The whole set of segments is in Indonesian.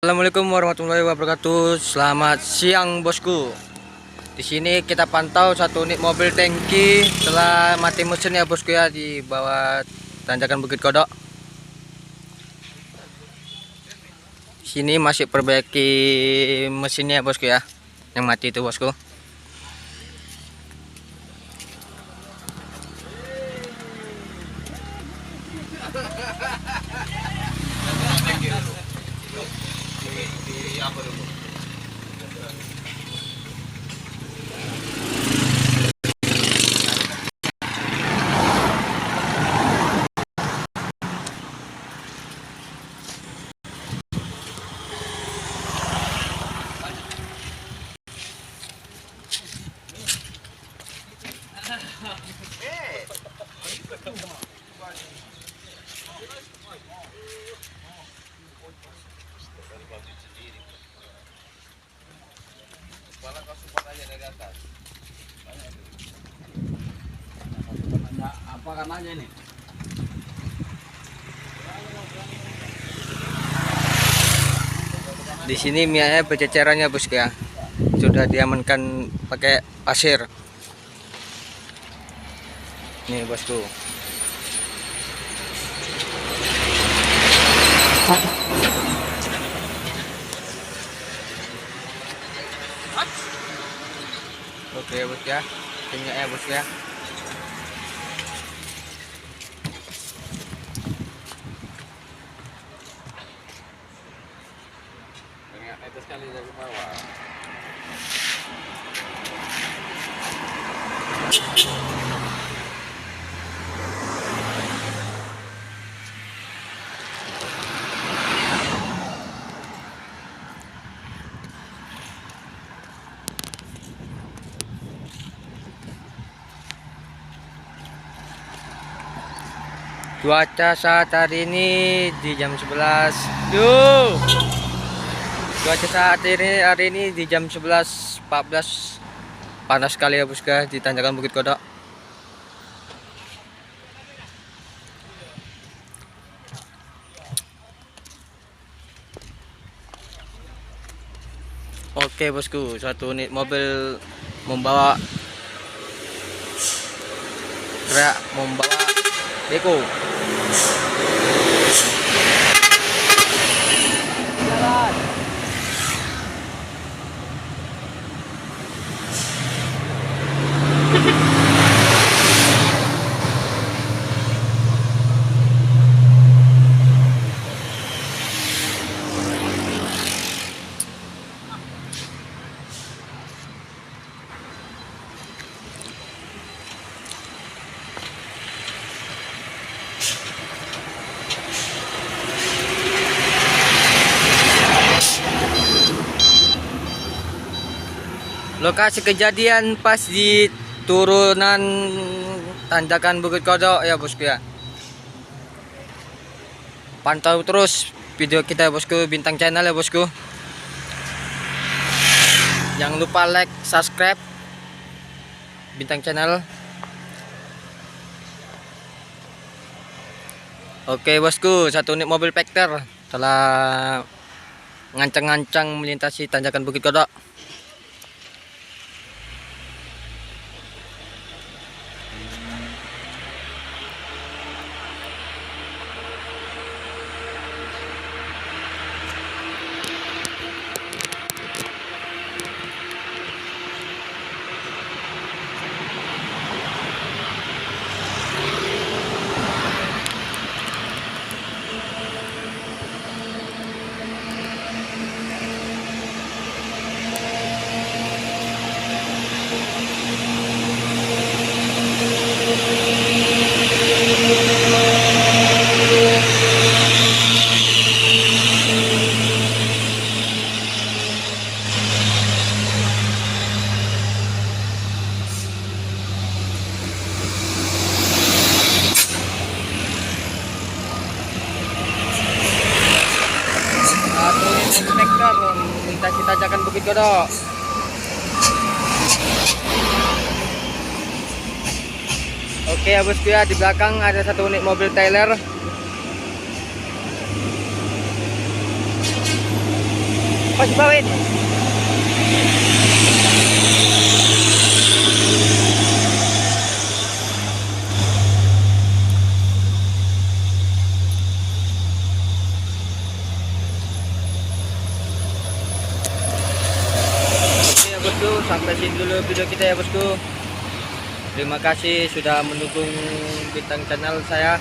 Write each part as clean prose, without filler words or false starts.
Assalamualaikum warahmatullahi wabarakatuh. Selamat siang bosku. Di sini kita pantau satu unit mobil tangki telah mati mesin ya bosku ya, di bawah tanjakan Bukit Kodok. Di sini masih perbaiki mesinnya bosku ya, yang mati itu bosku. Apa karenanya ini? Di sini mianya bercecerannya bosku ya, sudah diamankan pakai pasir. Nih bosku. Oke bos ya, minyak ya bos ya. Minyak itu sekali dari bawah. Cuaca saat hari ini di jam 11. Duh. Cuaca saat hari ini di jam 11.14. Panas sekali ya bosku di tanjakan Bukit Kodok. Oke bosku, satu unit mobil membawa beko. Lokasi kejadian pas di turunan tanjakan Bukit Kodok ya bosku ya. Pantau terus video kita bosku, Bintang Channel ya bosku. Jangan lupa like, subscribe Bintang Channel. Oke bosku, satu unit mobil Vector telah ngancang-ngancang melintasi tanjakan Bukit Kodok. Vector melintasi tanjakan Bukit Kodok. Oke ya bosku ya, di belakang ada satu unit mobil trailer. masih bawin. Oke ya bosku, sampai sini dulu video kita ya bosku. Terima kasih sudah mendukung bintang channel saya.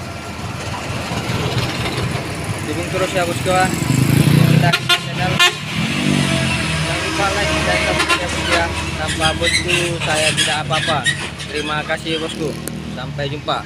Dukung terus ya bosku ya. Bintang channel. Jangan lupa like dan subscribe ya bosku ya. Tanpa bosku saya tidak apa-apa. Terima kasih bosku. Sampai jumpa.